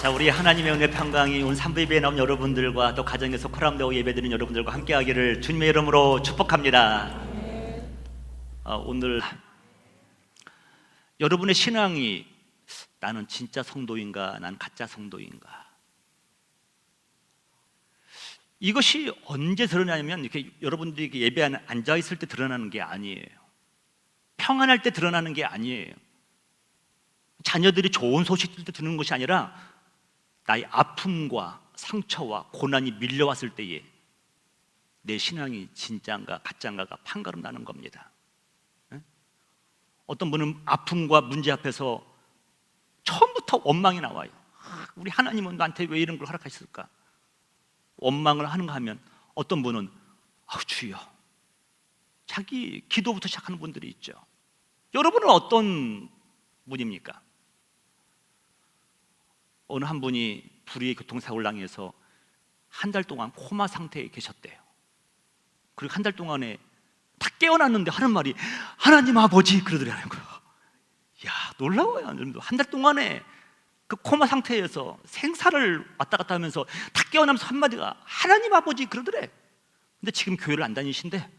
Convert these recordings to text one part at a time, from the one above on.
자, 우리 하나님의 은혜 평강이 오늘 3부 예배에 나온 여러분들과 또 가정에서 코람되고 예배드리는 여러분들과 함께하기를 주님의 이름으로 축복합니다. 오늘 여러분의 신앙이 나는 진짜 성도인가, 난 가짜 성도인가, 이것이 언제 드러나냐면 이렇게 여러분들이 예배에 앉아 있을 때 드러나는 게 아니에요. 평안할 때 드러나는 게 아니에요. 자녀들이 좋은 소식 들을 때 듣는 것이 아니라 나의 아픔과 상처와 고난이 밀려왔을 때에 내 신앙이 진짜인가 가짜인가가 판가름 나는 겁니다. 어떤 분은 아픔과 문제 앞에서 처음부터 원망이 나와요. 우리 하나님은 나한테 왜 이런 걸 허락하셨을까? 원망을 하는가 하면 어떤 분은 주여, 자기 기도부터 시작하는 분들이 있죠. 여러분은 어떤 분입니까? 어느 한 분이 불의의 교통사고를 당해서 한 달 동안 코마 상태에 계셨대요. 그리고 한 달 동안에 다 깨어났는데 하는 말이 하나님 아버지 그러더라는 거예요. 야, 놀라워요. 한 달 동안에 그 코마 상태에서 생사를 왔다 갔다 하면서 다 깨어나면서 한마디가 하나님 아버지 그러더래. 근데 지금 교회를 안 다니신대.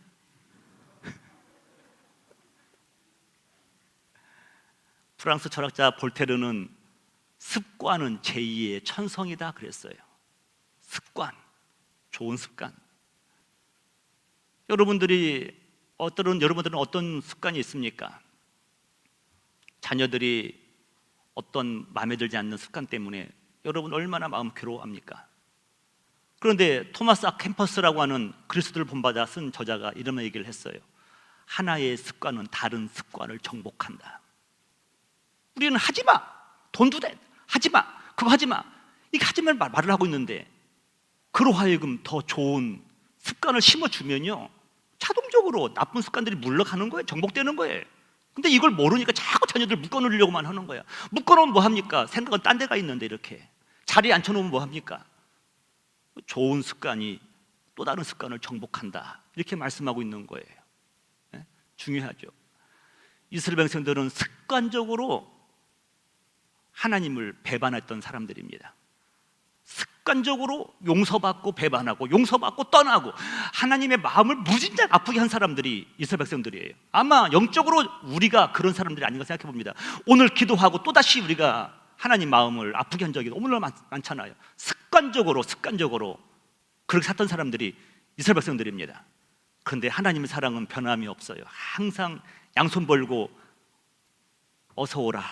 프랑스 철학자 볼테르는 습관은 제2의 천성이다 그랬어요. 습관, 좋은 습관. 여러분들은 어떤 습관이 있습니까? 자녀들이 어떤 마음에 들지 않는 습관 때문에 여러분 얼마나 마음 괴로워합니까? 그런데 토마스 아 캠퍼스라고 하는 그리스도를 본받아 쓴 저자가 이런 얘기를 했어요. 하나의 습관은 다른 습관을 정복한다. 우리는 하지마, 돈도 돼, 하지마, 그거 하지마, 이게 하지마 말을 하고 있는데 그로 하여금 더 좋은 습관을 심어주면요 자동적으로 나쁜 습관들이 물러가는 거예요. 정복되는 거예요. 근데 이걸 모르니까 자꾸 자녀들 묶어놓으려고만 하는 거야. 묶어놓으면 뭐합니까? 생각은 딴 데가 있는데 이렇게 자리에 앉혀놓으면 뭐합니까? 좋은 습관이 또 다른 습관을 정복한다, 이렇게 말씀하고 있는 거예요. 중요하죠. 이스라엘 백성들은 습관적으로 하나님을 배반했던 사람들입니다. 습관적으로 용서받고 배반하고 용서받고 떠나고 하나님의 마음을 무진장 아프게 한 사람들이 이스라엘 백성들이에요. 아마 영적으로 우리가 그런 사람들이 아닌가 생각해 봅니다. 오늘 기도하고 또다시 우리가 하나님 마음을 아프게 한 적이 너무나 많잖아요. 습관적으로 그렇게 샀던 사람들이 이스라엘 백성들입니다. 그런데 하나님의 사랑은 변함이 없어요. 항상 양손 벌고 어서 오라,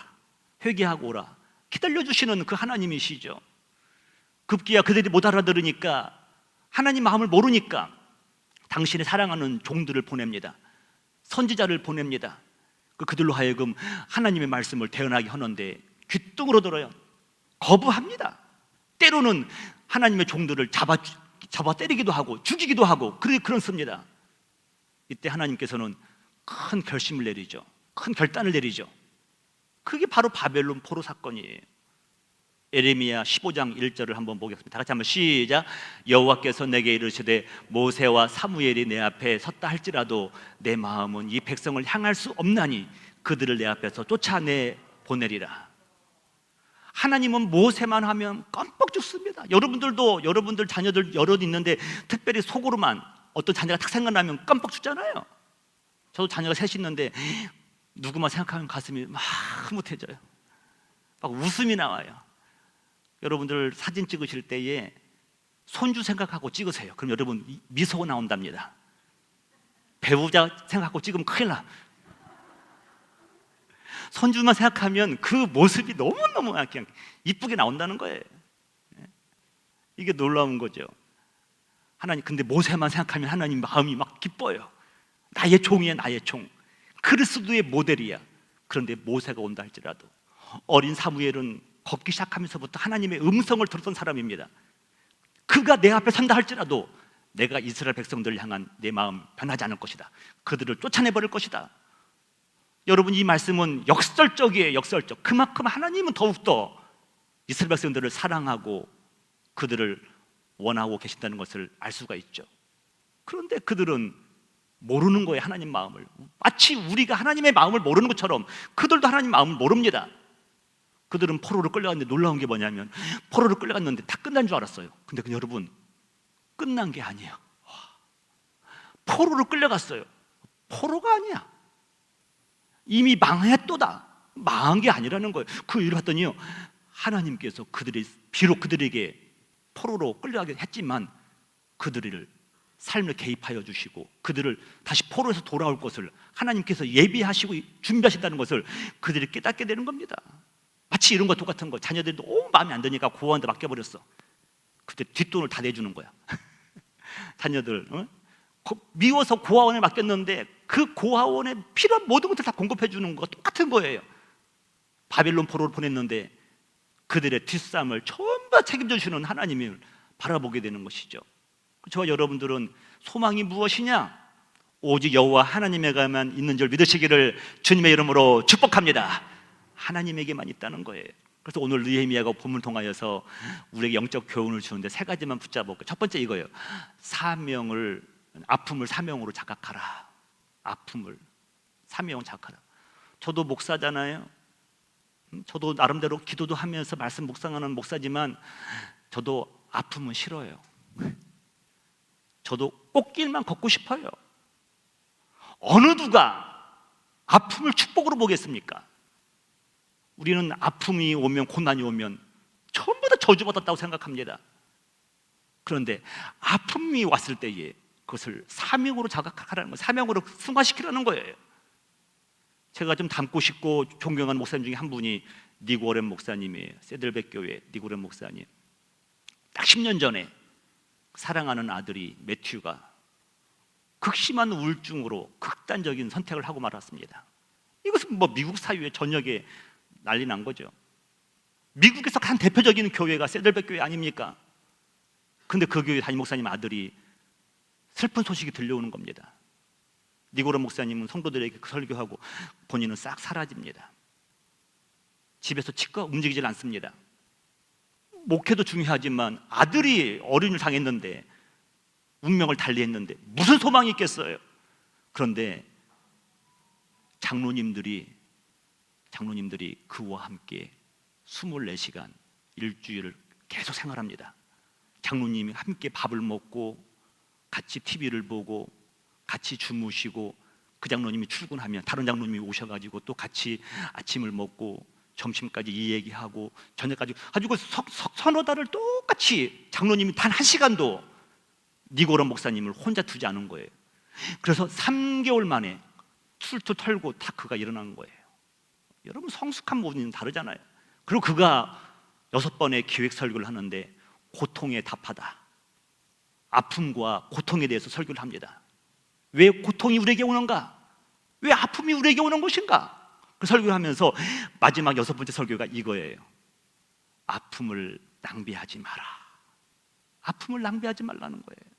회개하고 오라 기다려주시는 그 하나님이시죠. 급기야 그들이 못 알아들으니까, 하나님 마음을 모르니까 당신의 사랑하는 종들을 보냅니다. 선지자를 보냅니다. 그들로 하여금 하나님의 말씀을 대언하게 하는데 귀뚱으로 들어요. 거부합니다. 때로는 하나님의 종들을 잡아 때리기도 하고 죽이기도 하고 그렇습니다. 이때 하나님께서는 큰 결심을 내리죠. 큰 결단을 내리죠. 그게 바로 바벨론 포로 사건이에요. 예레미야 15장 1절을 한번 보겠습니다. 다 같이 한번 시작. 여호와께서 내게 이르시되 모세와 사무엘이 내 앞에 섰다 할지라도 내 마음은 이 백성을 향할 수 없나니 그들을 내 앞에서 쫓아내 보내리라. 하나님은 모세만 하면 껌뻑 죽습니다. 여러분들 자녀들 여럿 있는데 특별히 속으로만 어떤 자녀가 딱 생각나면 껌뻑 죽잖아요. 저도 자녀가 셋이 있는데 누구만 생각하면 가슴이 막 흐뭇해져요. 막 웃음이 나와요. 여러분들 사진 찍으실 때에 손주 생각하고 찍으세요. 그럼 여러분 미소가 나온답니다. 배우자 생각하고 찍으면 큰일 나. 손주만 생각하면 그 모습이 너무너무 그냥 이쁘게 나온다는 거예요. 이게 놀라운 거죠. 하나님, 근데 모세만 생각하면 하나님 마음이 막 기뻐요. 나의 종이야, 나의 종. 그리스도의 모델이야. 그런데 모세가 온다 할지라도, 어린 사무엘은 걷기 시작하면서부터 하나님의 음성을 들었던 사람입니다. 그가 내 앞에 선다 할지라도 내가 이스라엘 백성들을 향한 내 마음 변하지 않을 것이다. 그들을 쫓아내버릴 것이다. 여러분, 이 말씀은 역설적이에요. 역설적. 그만큼 하나님은 더욱더 이스라엘 백성들을 사랑하고 그들을 원하고 계신다는 것을 알 수가 있죠. 그런데 그들은 모르는 거예요. 하나님 마음을. 마치 우리가 하나님의 마음을 모르는 것처럼 그들도 하나님 마음을 모릅니다. 그들은 포로로 끌려갔는데 놀라운 게 뭐냐면 포로로 끌려갔는데 다 끝난 줄 알았어요. 근데 여러분, 끝난 게 아니에요. 포로로 끌려갔어요. 포로가 아니야. 이미 망했도다. 망한 게 아니라는 거예요. 그 이유를 봤더니요, 하나님께서 비록 그들에게 포로로 끌려가게 했지만 그들을 삶을 개입하여 주시고 그들을 다시 포로에서 돌아올 것을 하나님께서 예비하시고 준비하신다는 것을 그들이 깨닫게 되는 겁니다. 마치 이런 거 똑같은 거, 자녀들이 너무 마음에 안 드니까 고아원한테 맡겨버렸어. 그때 뒷돈을 다 내주는 거야. 자녀들 미워서 고아원에 맡겼는데 그 고아원에 필요한 모든 것을 다 공급해 주는 거 똑같은 거예요. 바벨론 포로를 보냈는데 그들의 뒷담을 전부 다 책임져 주시는 하나님을 바라보게 되는 것이죠. 저와 여러분들은 소망이 무엇이냐? 오직 여호와 하나님에게만 있는 줄 믿으시기를 주님의 이름으로 축복합니다. 하나님에게만 있다는 거예요. 그래서 오늘 느헤미야가 본문을 통하여서 우리에게 영적 교훈을 주는데 세 가지만 붙잡을게요. 첫 번째 이거예요. 아픔을 사명으로 자각하라. 아픔을 사명으로 자각하라. 저도 목사잖아요. 저도 나름대로 기도도 하면서 말씀 묵상하는 목사지만 저도 아픔은 싫어요. 저도 꽃길만 걷고 싶어요. 어느 누가 아픔을 축복으로 보겠습니까? 우리는 아픔이 오면, 고난이 오면 전부 다 저주받았다고 생각합니다. 그런데 아픔이 왔을 때에 그것을 사명으로 자각하라는 거예요. 사명으로 승화시키라는 거예요. 제가 좀 닮고 싶고 존경하는 목사님 중에 한 분이 닉 워렌 목사님이에요. 세들백 교회 닉 워렌 목사님. 딱 10년 전에 사랑하는 아들이 매튜가 극심한 우울증으로 극단적인 선택을 하고 말았습니다. 이것은 미국 사회의 전역에 난리 난 거죠. 미국에서 가장 대표적인 교회가 세들백 교회 아닙니까? 근데 그 교회 담임 목사님 아들이 슬픈 소식이 들려오는 겁니다. 니고라 목사님은 성도들에게 설교하고 본인은 싹 사라집니다. 집에서 치과 움직이질 않습니다. 목회도 중요하지만 아들이 어린이를 당했는데 운명을 달리했는데 무슨 소망이 있겠어요? 그런데 장로님들이 그와 함께 24시간 일주일을 계속 생활합니다. 장로님이 함께 밥을 먹고 같이 TV를 보고 같이 주무시고, 그 장로님이 출근하면 다른 장로님이 오셔가지고 또 같이 아침을 먹고 점심까지 이 얘기하고 저녁까지 가지고 서너 달을 똑같이 장로님이 단 1시간도 니고라 목사님을 혼자 두지 않은 거예요. 그래서 3개월 만에 툴툴 털고 다크가 일어난 거예요. 여러분, 성숙한 모습은 다르잖아요. 그리고 그가 6번의 기획 설교를 하는데 고통에 답하다, 아픔과 고통에 대해서 설교를 합니다. 왜 고통이 우리에게 오는가? 왜 아픔이 우리에게 오는 것인가? 그 설교를 하면서 마지막 6번째 설교가 이거예요. 아픔을 낭비하지 마라. 아픔을 낭비하지 말라는 거예요.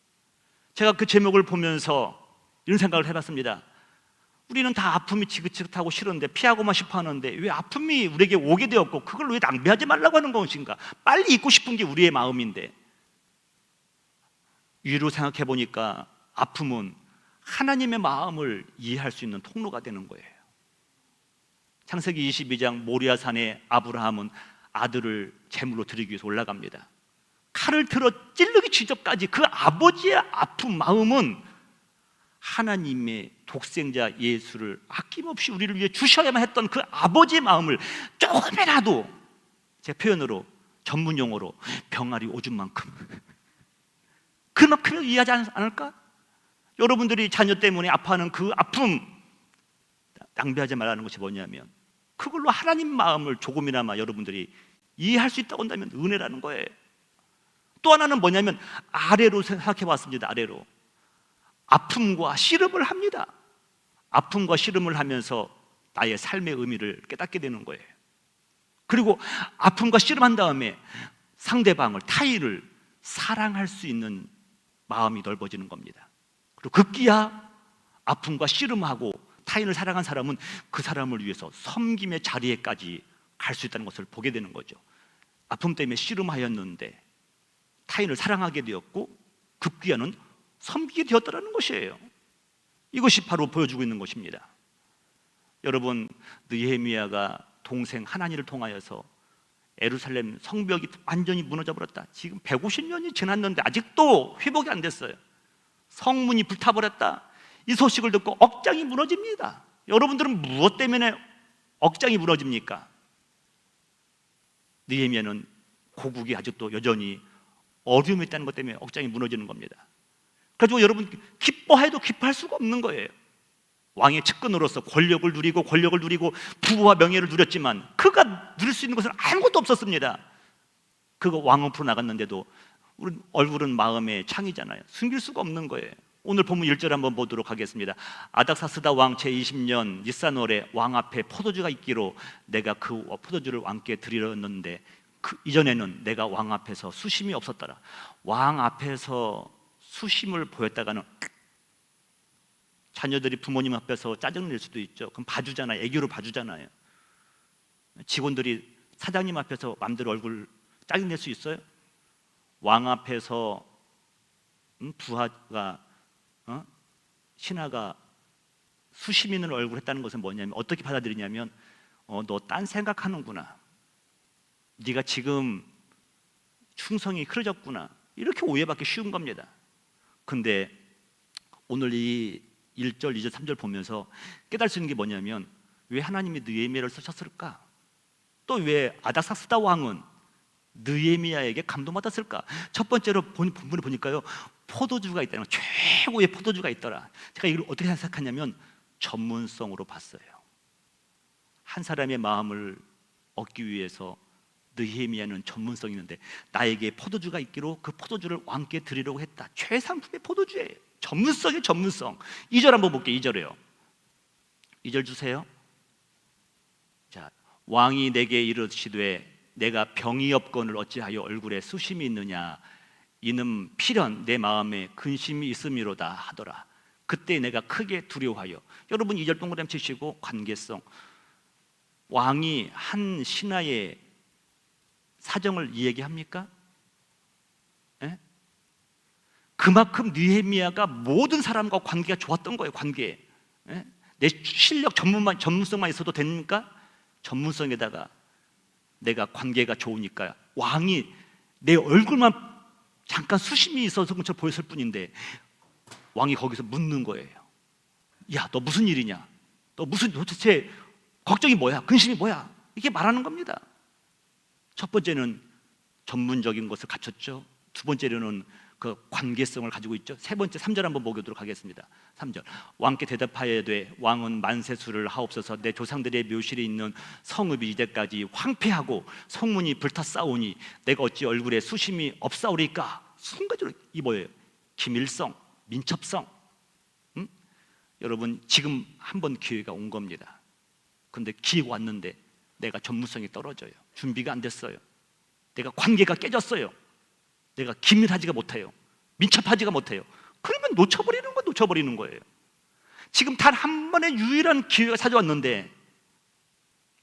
제가 그 제목을 보면서 이런 생각을 해봤습니다. 우리는 다 아픔이 지긋지긋하고 싫은데, 피하고만 싶어 하는데 왜 아픔이 우리에게 오게 되었고 그걸 왜 낭비하지 말라고 하는 것인가? 빨리 잊고 싶은 게 우리의 마음인데, 위로 생각해 보니까 아픔은 하나님의 마음을 이해할 수 있는 통로가 되는 거예요. 창세기 22장 모리아산에 아브라함은 아들을 제물로 드리기 위해서 올라갑니다. 칼을 들어 찔르기 직전까지 그 아버지의 아픈 마음은 하나님의 독생자 예수를 아낌없이 우리를 위해 주셔야만 했던 그 아버지의 마음을 조금이라도, 제 표현으로 전문 용어로 병아리 오줌 만큼 그만큼 이해하지 않을까? 여러분들이 자녀 때문에 아파하는 그 아픔 낭비하지 말라는 것이 뭐냐면, 그걸로 하나님 마음을 조금이나마 여러분들이 이해할 수 있다고 한다면 은혜라는 거예요. 또 하나는 뭐냐면, 아래로 생각해 봤습니다. 아래로 아픔과 씨름을 합니다. 아픔과 씨름을 하면서 나의 삶의 의미를 깨닫게 되는 거예요. 그리고 아픔과 씨름한 다음에 상대방을, 타인을 사랑할 수 있는 마음이 넓어지는 겁니다. 그리고 급기야 아픔과 씨름하고 타인을 사랑한 사람은 그 사람을 위해서 섬김의 자리에까지 갈 수 있다는 것을 보게 되는 거죠. 아픔 때문에 씨름하였는데 타인을 사랑하게 되었고 급기야는 섬기게 되었다는 것이에요. 이것이 바로 보여주고 있는 것입니다. 여러분, 느헤미야가 동생 하나니를 통하여서 예루살렘 성벽이 완전히 무너져 버렸다. 지금 150년이 지났는데 아직도 회복이 안 됐어요. 성문이 불타버렸다. 이 소식을 듣고 억장이 무너집니다. 여러분들은 무엇 때문에 억장이 무너집니까? 느헤미야는 고국이 아직도 여전히 어려움이 있다는 것 때문에 억장이 무너지는 겁니다. 그래서 여러분 기뻐해도 기뻐할 수가 없는 거예요. 왕의 측근으로서 권력을 누리고 부와 명예를 누렸지만 그가 누릴 수 있는 것은 아무것도 없었습니다. 그가 왕 앞으로 나갔는데도 우리 얼굴은 마음의 창이잖아요. 숨길 수가 없는 거예요. 오늘 본문 1절 한번 보도록 하겠습니다. 아닥사스다 왕 제20년 니산월에 왕 앞에 포도주가 있기로 내가 그 포도주를 왕께 드리렸는데 그 이전에는 내가 왕 앞에서 수심이 없었더라. 왕 앞에서 수심을 보였다가는 자녀들이 부모님 앞에서 짜증낼 수도 있죠. 그럼 봐주잖아요. 애교로 봐주잖아요. 직원들이 사장님 앞에서 마음대로 얼굴 짜증낼 수 있어요? 왕 앞에서 부하가 신하가 수심 있는 얼굴 했다는 것은 뭐냐면 어떻게 받아들이냐면 너 딴 생각하는구나. 네가 지금 충성이 흐려졌구나. 이렇게 오해받기 쉬운 겁니다. 근데 오늘 이 1절, 2절, 3절 보면서 깨달을 수 있는 게 뭐냐면 왜 하나님이 느헤미야를 쓰셨을까? 또 왜 아닥사스다 왕은 느헤미야에게 감동받았을까? 첫 번째로 본문을 보니까요, 포도주가 있다는 거, 최고의 포도주가 있더라. 제가 이걸 어떻게 생각하냐면 전문성으로 봤어요. 한 사람의 마음을 얻기 위해서 느헤미야는 전문성이 있는데 나에게 포도주가 있기로 그 포도주를 왕께 드리려고 했다. 최상품의 포도주예요. 전문성의 전문성. 2절 한번 볼게요. 2절에요. 2절 주세요. 자, 왕이 내게 이르시되 내가 병이 없거늘 어찌하여 얼굴에 수심이 있느냐. 이는 필연 내 마음에 근심이 있음이로다 하더라. 그때 내가 크게 두려워하여. 여러분 2절 동그라미 치시고 관계성. 왕이 한 신하의 사정을 이야기합니까? 예? 그만큼 느헤미야가 모든 사람과 관계가 좋았던 거예요. 관계. 예? 내 실력 전문성만 있어도 됩니까? 전문성에다가 내가 관계가 좋으니까 왕이 내 얼굴만 잠깐 수심이 있어서 그처럼 보였을 뿐인데 왕이 거기서 묻는 거예요. 야, 너 무슨 일이냐? 너 무슨 도대체 걱정이 뭐야? 근심이 뭐야? 이렇게 말하는 겁니다. 첫 번째는 전문적인 것을 갖췄죠. 두 번째로는 그 관계성을 가지고 있죠. 세 번째 3절 한번 보도록 하겠습니다. 3절 왕께 대답하여되 왕은 만세수를 하옵소서. 내 조상들의 묘실에 있는 성읍이 이제까지 황폐하고 성문이 불탔사오니 내가 어찌 얼굴에 수심이 없사오리까? 순간적으로 이 뭐예요? 기밀성, 민첩성. 여러분 지금 한번 기회가 온 겁니다. 근데 기회가 왔는데 내가 전문성이 떨어져요. 준비가 안 됐어요. 내가 관계가 깨졌어요. 내가 기밀하지가 못해요. 민첩하지가 못해요. 그러면 놓쳐버리는 거예요. 지금 단 한 번의 유일한 기회가 찾아왔는데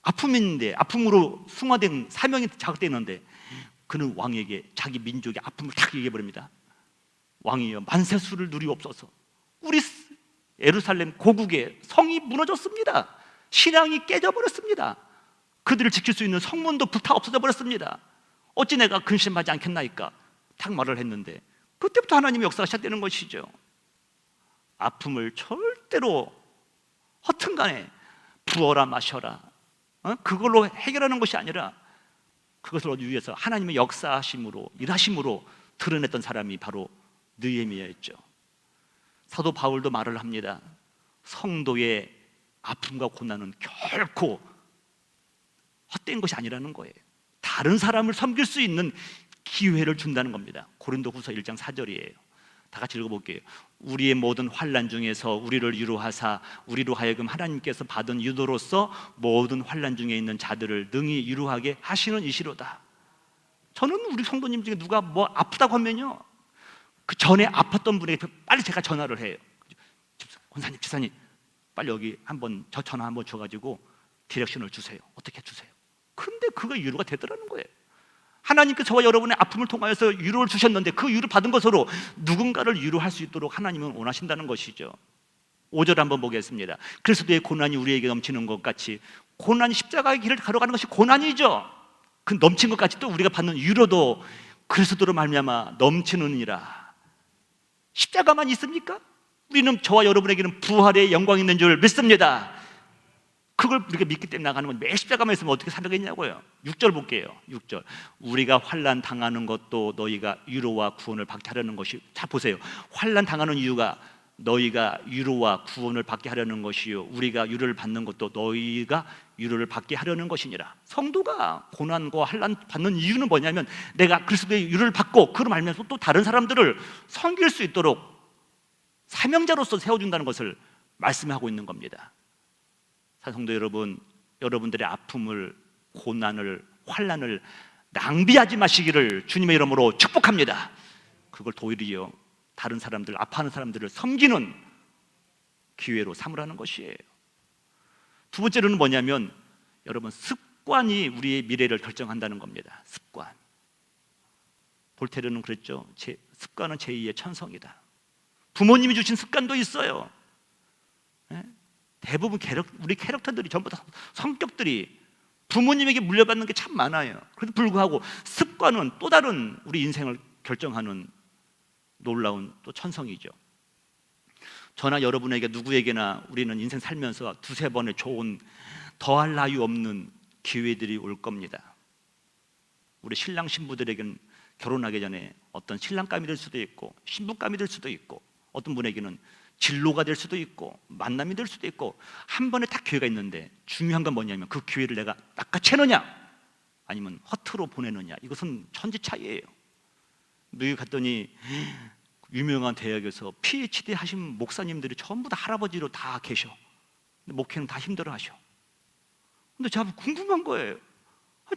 아픔이 있는데 아픔으로 승화된 사명이 자극되는데 그는 왕에게 자기 민족의 아픔을 딱 얘기해버립니다. 왕이여 만세수를 누리옵소서. 우리 예루살렘 고국의 성이 무너졌습니다. 신앙이 깨져버렸습니다. 그들을 지킬 수 있는 성문도 불타 없어져 버렸습니다. 어찌 내가 근심하지 않겠나이까? 딱 말을 했는데 그때부터 하나님의 역사가 시작되는 것이죠. 아픔을 절대로 허튼간에 부어라 마셔라 그걸로 해결하는 것이 아니라 그것을 얻기 위해서 하나님의 역사하심으로 일하심으로 드러냈던 사람이 바로 느헤미야였죠. 사도 바울도 말을 합니다. 성도의 아픔과 고난은 결코 헛된 것이 아니라는 거예요. 다른 사람을 섬길 수 있는 기회를 준다는 겁니다. 고린도후서 1장 4절이에요. 다 같이 읽어볼게요. 우리의 모든 환난 중에서 우리를 위로하사 우리로 하여금 하나님께서 받은 유도로서 모든 환난 중에 있는 자들을 능히 위로하게 하시는 이시로다. 저는 우리 성도님 중에 누가 뭐 아프다고 하면요 그 전에 아팠던 분에게 빨리 제가 전화를 해요. 권사님, 지사님 빨리 여기 한번 저 전화 한번 줘가지고 디렉션을 주세요. 어떻게 주세요? 근데 그거 위로가 되더라는 거예요. 하나님께서 저와 여러분의 아픔을 통하여서 위로를 주셨는데 그 위로 받은 것으로 누군가를 위로할 수 있도록 하나님은 원하신다는 것이죠. 5절 한번 보겠습니다. 그리스도의 고난이 우리에게 넘치는 것 같이 고난이 십자가의 길을 걸어가는 것이 고난이죠. 그 넘친 것까지 또 우리가 받는 위로도 그리스도로 말미암아 넘치느니라. 십자가만 있습니까? 우리는, 저와 여러분에게는 부활의 영광이 있는 줄 믿습니다. 그걸 우리가 믿기 때문에 나가는 건, 매 십자가만 있으면 어떻게 살아가겠냐고요. 6절 볼게요. 6절. 우리가 환난 당하는 것도 너희가 위로와 구원을 받게 하려는 것이. 자 보세요. 환난 당하는 이유가 너희가 위로와 구원을 받게 하려는 것이요, 우리가 위로를 받는 것도 너희가 위로를 받게 하려는 것이니라. 성도가 고난과 환난 받는 이유는 뭐냐면, 내가 그리스도의 위로를 받고 그로 말미암아서 또 다른 사람들을 섬길 수 있도록 사명자로서 세워준다는 것을 말씀하고 있는 겁니다. 성도 여러분, 여러분들의 아픔을, 고난을, 환난을 낭비하지 마시기를 주님의 이름으로 축복합니다. 그걸 도리어 다른 사람들, 아파하는 사람들을 섬기는 기회로 삼으라는 것이에요. 두 번째로는 뭐냐면, 여러분, 습관이 우리의 미래를 결정한다는 겁니다. 습관. 볼테르는 그랬죠. 습관은 제2의 천성이다. 부모님이 주신 습관도 있어요. 대부분 우리 캐릭터들이 전부 다, 성격들이 부모님에게 물려받는 게 참 많아요. 그래도 불구하고 습관은 또 다른 우리 인생을 결정하는 놀라운 또 천성이죠. 저나 여러분에게, 누구에게나 우리는 인생 살면서 두세 번의 좋은, 더할 나위 없는 기회들이 올 겁니다. 우리 신랑 신부들에게는 결혼하기 전에 어떤 신랑감이 될 수도 있고, 신부감이 될 수도 있고, 어떤 분에게는 진로가 될 수도 있고, 만남이 될 수도 있고, 한 번에 딱 기회가 있는데, 중요한 건 뭐냐면 그 기회를 내가 낚아채느냐 아니면 허투루 보내느냐. 이것은 천지 차이예요. 미국 갔더니 유명한 대학에서 PhD 하신 목사님들이 전부 다 할아버지로 다 계셔. 근데 목회는 다 힘들어 하셔. 근데 제가 궁금한 거예요.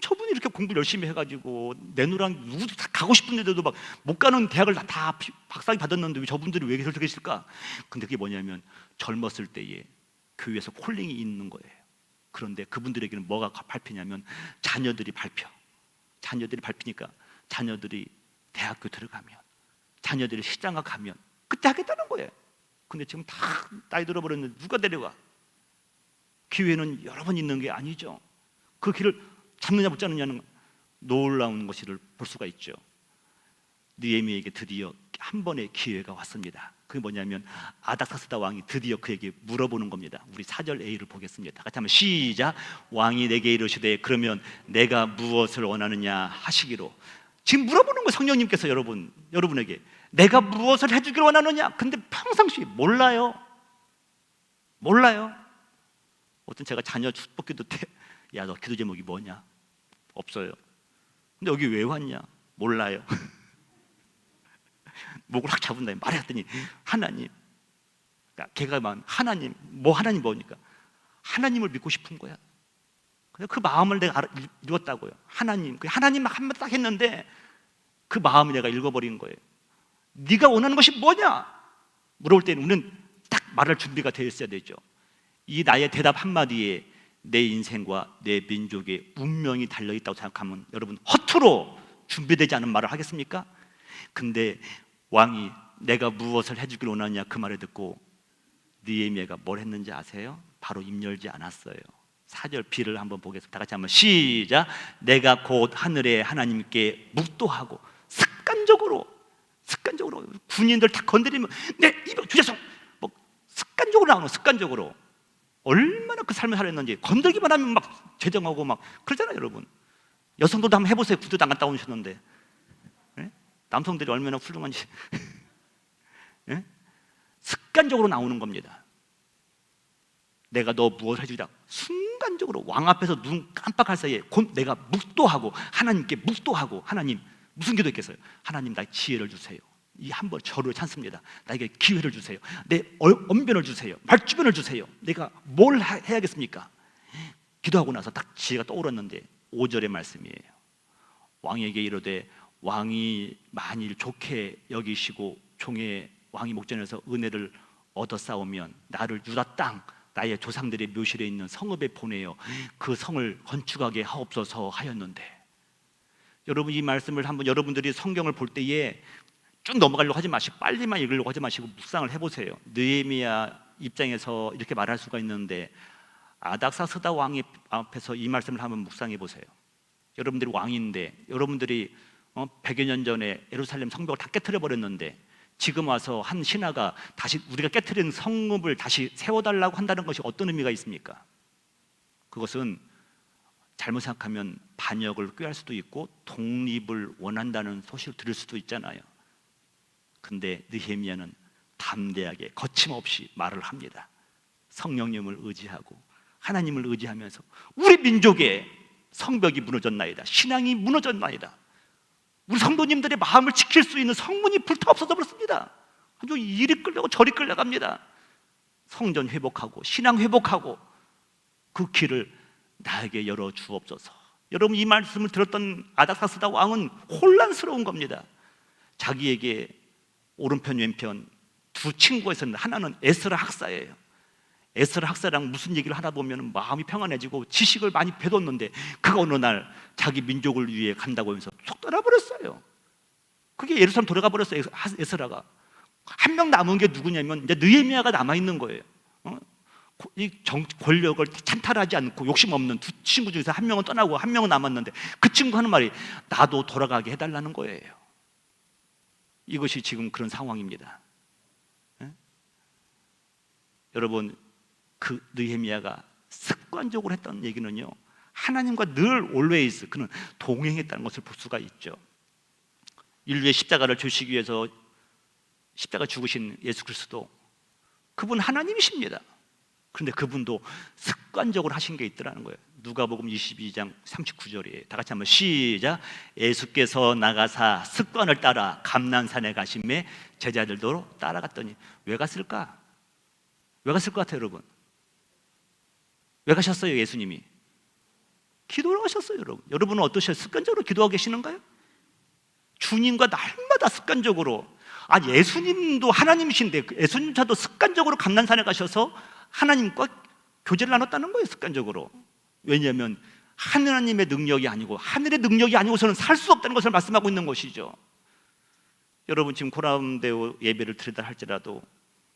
저분이 이렇게 공부 열심히 해가지고 내누랑 누구도 다 가고 싶은데도 막 못 가는 대학을 다 박사학위 받았는데 왜 저분들이 왜 그렇게 계실까? 근데 그게 뭐냐면, 젊었을 때에 교회에서 콜링이 있는 거예요. 그런데 그분들에게는 뭐가 밟히냐면, 자녀들이 밟히니까 자녀들이 대학교 들어가면, 자녀들이 시장가 가면 그때 하겠다는 거예요. 근데 지금 다 나이 들어버렸는데 누가 데려가? 기회는 여러 번 있는 게 아니죠. 그 길을 잡느냐 못 잡느냐는 놀라운 것을 볼 수가 있죠. 느헤미야에게 드디어 한 번의 기회가 왔습니다. 그게 뭐냐면, 아닥사스다 왕이 드디어 그에게 물어보는 겁니다. 우리 4절 A를 보겠습니다. 같이 한번 시작. 왕이 내게 이르시되 그러면 내가 무엇을 원하느냐 하시기로. 지금 물어보는 거예요. 성령님께서 여러분에게 내가 무엇을 해주길 원하느냐. 근데 평상시 몰라요. 어떤 제가 자녀 축복기도 때, 야, 너 기도 제목이 뭐냐? 없어요. 근데 여기 왜 왔냐? 몰라요. 목을 확 잡은 다음에 말했더니, 하나님. 그러니까 걔가 막 하나님 뭐니까 하나님을 믿고 싶은 거야. 그 마음을 내가 읽었다고요. 하나님, 그 하나님 한마디 딱 했는데 그 마음을 내가 읽어버린 거예요. 네가 원하는 것이 뭐냐? 물어볼 때는 우리는 딱 말할 준비가 되어 있어야 되죠. 이 나의 대답 한마디에 내 인생과 내 민족의 운명이 달려있다고 생각하면 여러분 허투루 준비되지 않은 말을 하겠습니까? 근데 왕이 내가 무엇을 해주길 원하느냐 그 말을 듣고 느헤미야가 뭘 했는지 아세요? 바로 입 열지 않았어요. 4절 B를 한번 보겠습니다. 다 같이 한번 시작. 내가 곧 하늘의 하나님께 묵도하고. 습관적으로 군인들 다 건드리면 내 입에 주제성 습관적으로 나오는, 습관적으로 얼마나 그 삶을 살았는지. 건들기만 하면 막 제정하고 막 그러잖아요. 여러분, 여성들도 한번 해보세요. 구두도 안 갔다 오셨는데, 네? 남성들이 얼마나 훌륭한지. 네? 습관적으로 나오는 겁니다. 내가 너 무엇을 해주자. 순간적으로 왕 앞에서 눈 깜빡할 사이에 내가 묵도하고, 하나님께 묵도하고. 하나님, 무슨 기도했겠어요? 하나님, 나의 지혜를 주세요. 이 한 번 저를 찾습니다. 나에게 기회를 주세요. 내 언변을 주세요. 말주변을 주세요. 내가 뭘 해야겠습니까? 기도하고 나서 딱 지혜가 떠오르는데 5절의 말씀이에요. 왕에게 이르되 왕이 만일 좋게 여기시고 종의 왕이 목전에서 은혜를 얻어 싸우면 나를 유다 땅 나의 조상들의 묘실에 있는 성읍에 보내어 그 성을 건축하게 하옵소서 하였는데, 여러분 이 말씀을 한번 여러분들이 성경을 볼 때에 쭉 넘어가려고 하지 마시고 빨리만 읽으려고 하지 마시고 묵상을 해보세요. 느헤미야 입장에서 이렇게 말할 수가 있는데 아닥사스다 왕의 앞에서 이 말씀을 한번 묵상해 보세요. 여러분들이 왕인데, 여러분들이 100여 년 전에 예루살렘 성벽을 다 깨트려 버렸는데 지금 와서 한 신하가 다시 우리가 깨트린 성읍을 다시 세워달라고 한다는 것이 어떤 의미가 있습니까? 그것은 잘못 생각하면 반역을 꾀할 수도 있고 독립을 원한다는 소식을 들을 수도 있잖아요. 근데 느헤미야는 담대하게 거침없이 말을 합니다. 성령님을 의지하고 하나님을 의지하면서 우리 민족의 성벽이 무너졌나이다, 신앙이 무너졌나이다, 우리 성도님들의 마음을 지킬 수 있는 성문이 불타 없어져 버렸습니다. 아주 이리 끌려고 저리 끌려갑니다. 성전 회복하고 신앙 회복하고 그 길을 나에게 열어 주옵소서. 여러분, 이 말씀을 들었던 아닥사스다 왕은 혼란스러운 겁니다. 자기에게 오른편 왼편 두 친구가 있었는데 하나는 에스라 학사예요. 에스라 학사랑 무슨 얘기를 하다 보면 마음이 평안해지고 지식을 많이 배웠는데 그가 어느 날 자기 민족을 위해 간다고 하면서 속 떠나버렸어요. 그게 예루살렘 돌아가 버렸어요. 에스라가. 한 명 남은 게 누구냐면 이제 느헤미야가 남아있는 거예요. 이 권력을 찬탈하지 않고 욕심 없는 두 친구 중에서 한 명은 떠나고 한 명은 남았는데 그 친구 하는 말이 나도 돌아가게 해달라는 거예요. 이것이 지금 그런 상황입니다. 여러분, 그 느헤미야가 습관적으로 했던 얘기는요, 하나님과 늘 always 그는 동행했다는 것을 볼 수가 있죠. 인류의 십자가를 주시기 위해서 십자가 죽으신 예수 그리스도, 그분 하나님이십니다. 그런데 그분도 습관적으로 하신 게 있더라는 거예요. 누가복음 22장 39절이에요. 다 같이 한번 시작. 예수께서 나가사 습관을 따라 감난산에 가심에 제자들도 따라갔더니. 왜 갔을까? 왜 갔을 것 같아요, 여러분? 왜 가셨어요, 예수님이? 기도를 하셨어요, 여러분. 여러분은 어떠세요? 습관적으로 기도하고 계시는가요? 주님과 날마다 습관적으로. 예수님도 하나님이신데 예수님조차도 습관적으로 감난산에 가셔서 하나님과 교제를 나눴다는 거예요, 습관적으로. 왜냐하면 하나님의 능력이 아니고 하늘의 능력이 아니고서는 살 수 없다는 것을 말씀하고 있는 것이죠. 여러분, 지금 코람데오 예배를 드리다 할지라도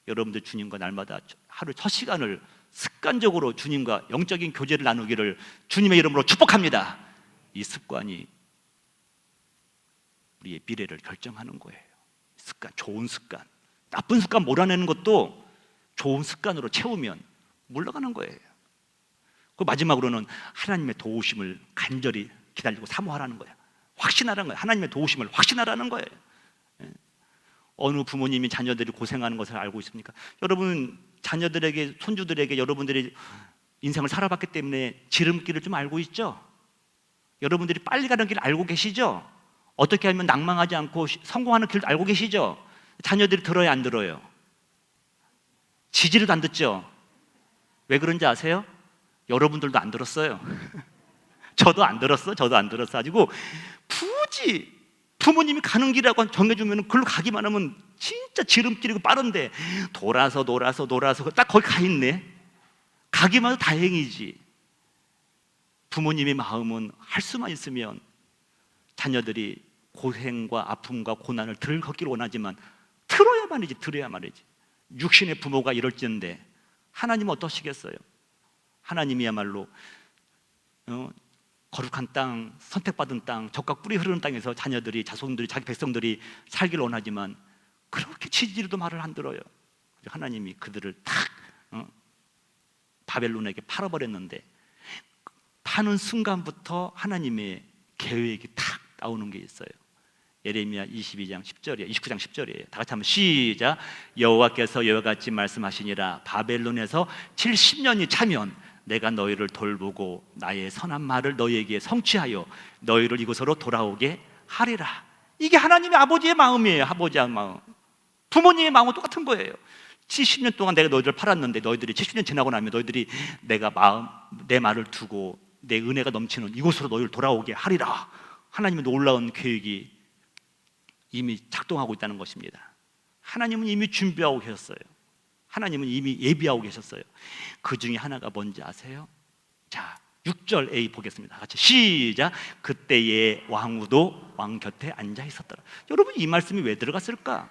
여러분들 주님과 날마다 하루 첫 시간을 습관적으로 주님과 영적인 교제를 나누기를 주님의 이름으로 축복합니다. 이 습관이 우리의 미래를 결정하는 거예요. 습관, 좋은 습관. 나쁜 습관 몰아내는 것도 좋은 습관으로 채우면 물러가는 거예요. 그 마지막으로는 하나님의 도우심을 간절히 기다리고 사모하라는 거예요. 확신하라는 거예요. 하나님의 도우심을 확신하라는 거예요. 어느 부모님이 자녀들이 고생하는 것을 알고 있습니까? 여러분, 자녀들에게, 손주들에게 여러분들이 인생을 살아봤기 때문에 지름길을 좀 알고 있죠? 여러분들이 빨리 가는 길 알고 계시죠? 어떻게 하면 낭망하지 않고 성공하는 길도 알고 계시죠? 자녀들이 들어요, 안 들어요? 지지를 안 듣죠? 왜 그런지 아세요? 여러분들도 안 들었어요. 저도 안 들었어. 가지고 굳이 부모님이 가는 길이라고 정해주면 그걸로 가기만 하면 진짜 지름길이고 빠른데 돌아서 딱 거기 가 있네. 가기만 해도 다행이지. 부모님의 마음은 할 수만 있으면 자녀들이 고생과 아픔과 고난을 덜 겪기를 원하지만 들어야 말이지. 육신의 부모가 이럴지언데 하나님은 어떠시겠어요? 하나님이야말로 거룩한 땅, 선택받은 땅, 젖과 꿀이 흐르는 땅에서 자녀들이, 자손들이, 자기 백성들이 살기를 원하지만 그렇게 지지리도 말을 안 들어요. 하나님이 그들을 탁 바벨론에게 팔아버렸는데 파는 순간부터 하나님의 계획이 탁 나오는 게 있어요. 예레미야 29장 10절이에요. 다 같이 한번 시작. 여호와께서 이와 같이 말씀하시니라. 바벨론에서 70년이 차면 내가 너희를 돌보고 나의 선한 말을 너희에게 성취하여 너희를 이곳으로 돌아오게 하리라. 이게 하나님의 아버지의 마음이에요. 아버지의 마음. 부모님의 마음은 똑같은 거예요. 70년 동안 내가 너희들을 팔았는데 너희들이 70년 지나고 나면 너희들이 내 말을 두고 내 은혜가 넘치는 이곳으로 너희를 돌아오게 하리라. 하나님의 놀라운 계획이 이미 작동하고 있다는 것입니다. 하나님은 이미 준비하고 계셨어요. 하나님은 이미 예비하고 계셨어요. 그 중에 하나가 뭔지 아세요? 자, 6절 A 보겠습니다. 같이 시작. 그때의 왕후도 왕 곁에 앉아 있었더라. 여러분, 이 말씀이 왜 들어갔을까?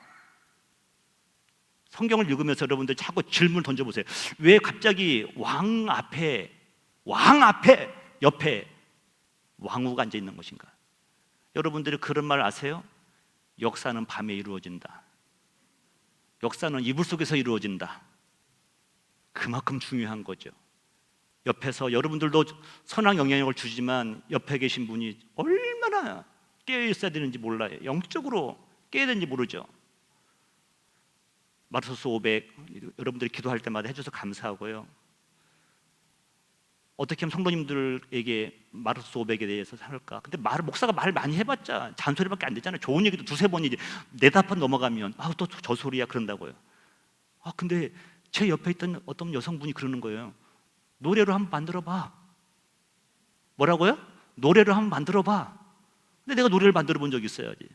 성경을 읽으면서 여러분들 자꾸 질문을 던져보세요. 왜 갑자기 왕 앞에 옆에 왕후가 앉아 있는 것인가? 여러분들이 그런 말 아세요? 역사는 밤에 이루어진다. 역사는 이불 속에서 이루어진다. 그만큼 중요한 거죠. 옆에서 여러분들도 선한 영향력을 주지만 옆에 계신 분이 얼마나 깨어 있어야 되는지 몰라요. 영적으로 깨어야 되는지 모르죠. 마르소스 500 여러분들이 기도할 때마다 해줘서 감사하고요. 어떻게 하면 성도님들에게 마르소스 500에 대해서 할까? 근데 목사가 말 많이 해봤자 잔소리밖에 안 되잖아요. 좋은 얘기도 두세 번이지 네다섯 번 넘어가면 또 저 소리야 그런다고요. 근데 제 옆에 있던 어떤 여성분이 그러는 거예요. 노래로 한번 만들어봐. 뭐라고요? 노래를 한번 만들어봐. 근데 내가 노래를 만들어 본 적이 있어야지.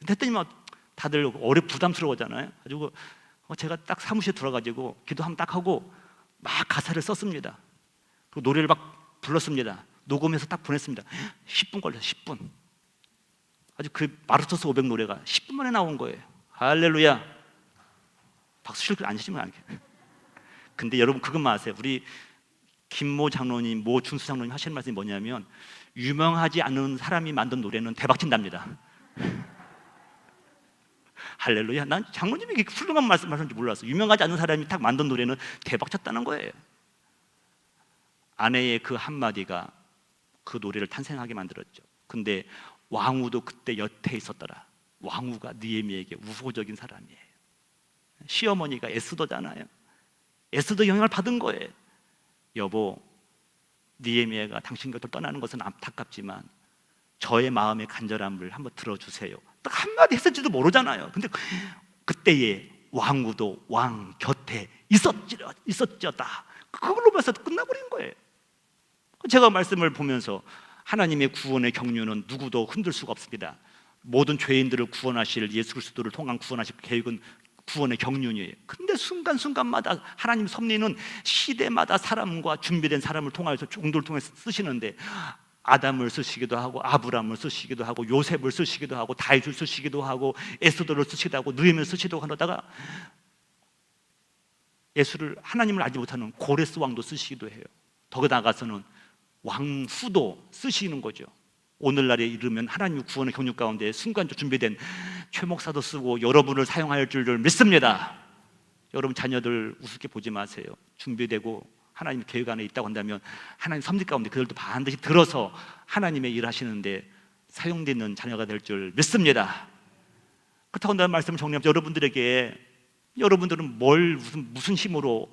했더니 다들 부담스러워하잖아요. 가지고 제가 딱 사무실에 들어가지고 기도 한번 딱 하고 막 가사를 썼습니다. 그리고 노래를 막 불렀습니다. 녹음해서 딱 보냈습니다. 10분 걸려서 10분. 아주 그 마르소스 500 노래가 10분 만에 나온 거예요. 할렐루야. 박수 칠 거 안 치시면 안 돼. 근데 여러분 그것만 아세요. 우리 김모 장로님, 모 준수 장로님 하시는 말씀이 뭐냐면 유명하지 않은 사람이 만든 노래는 대박친답니다. 할렐루야. 난 장로님이 이렇게 훌륭한 말씀하셨는지 몰랐어. 유명하지 않은 사람이 딱 만든 노래는 대박쳤다는 거예요. 아내의 그 한마디가 그 노래를 탄생하게 만들었죠. 근데 왕후도 그때 여태 있었더라. 왕후가 느헤미야에게 우호적인 사람이에요. 시어머니가 에스더잖아요. 에스더 영향을 받은 거예요. 여보, 느헤미야가 당신 곁을 떠나는 것은 안타깝지만 저의 마음의 간절함을 한번 들어주세요. 딱 한마디 했을지도 모르잖아요. 근데 그때의 왕후도 왕 곁에 있었지어다. 그걸로 봐서 끝나버린 거예요. 제가 말씀을 보면서 하나님의 구원의 경륜은 누구도 흔들 수가 없습니다. 모든 죄인들을 구원하실 예수 그리스도를 통한 구원하실 계획은 구원의 경륜이에요. 근데 순간순간마다 하나님 섭리는 시대마다 사람과 준비된 사람을 통하여서 종들을 통해서 쓰시는데 아담을 쓰시기도 하고 아브람을 쓰시기도 하고 요셉을 쓰시기도 하고 다윗을 쓰시기도 하고 에스더를 쓰시기도 하고 느헤미야를 쓰시기도 하다가 예수를 하나님을 알지 못하는 고레스 왕도 쓰시기도 해요. 더 나아가서는 왕후도 쓰시는 거죠. 오늘날에 이르면 하나님의 구원의 경륜 가운데 순간적으로 준비된 최 목사도 쓰고 여러분을 사용할 줄을 믿습니다. 여러분 자녀들 우습게 보지 마세요. 준비되고 하나님의 계획 안에 있다고 한다면 하나님 섭리 가운데 그들도 반드시 들어서 하나님의 일을 하시는데 사용되는 자녀가 될 줄 믿습니다. 그렇다고 한다는 말씀을 정리하면 여러분들에게 여러분들은 무슨 힘으로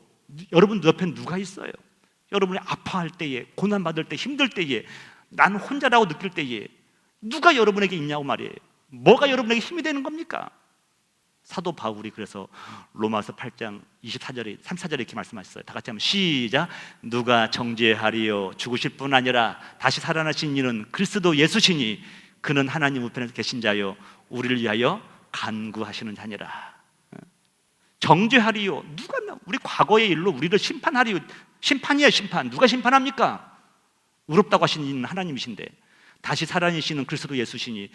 여러분 옆에 누가 있어요? 여러분이 아파할 때에 고난받을 때 힘들 때에 나는 혼자라고 느낄 때에 누가 여러분에게 있냐고 말이에요. 뭐가 여러분에게 힘이 되는 겁니까? 사도 바울이 그래서 로마서 8장 24절에 34절에 이렇게 말씀하셨어요. 다 같이 한번 시작. 누가 정죄하리요 죽으실 뿐 아니라 다시 살아나신 이는 그리스도 예수시니 그는 하나님 우편에서 계신 자요 우리를 위하여 간구하시는 자니라. 정죄하리요. 누가 우리 과거의 일로 우리를 심판하리요. 심판이에요. 심판. 누가 심판합니까? 의롭다고 하신 이는 하나님이신데 다시 살아나시는 그리스도 예수시니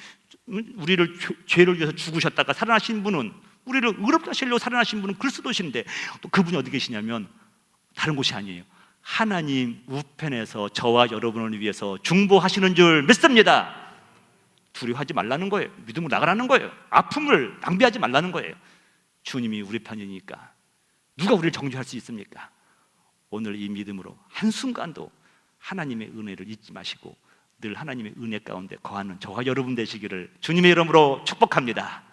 우리를 죄를 위해서 죽으셨다가 살아나신 분은 우리를 의롭게 하시려고 살아나신 분은 그리스도신데 또 그분이 어디 계시냐면 다른 곳이 아니에요. 하나님 우편에서 저와 여러분을 위해서 중보하시는 줄 믿습니다. 두려워하지 말라는 거예요. 믿음으로 나가라는 거예요. 아픔을 낭비하지 말라는 거예요. 주님이 우리 편이니까 누가 우리를 정죄할 수 있습니까? 오늘 이 믿음으로 한순간도 하나님의 은혜를 잊지 마시고 늘 하나님의 은혜 가운데 거하는 저와 여러분 되시기를 주님의 이름으로 축복합니다.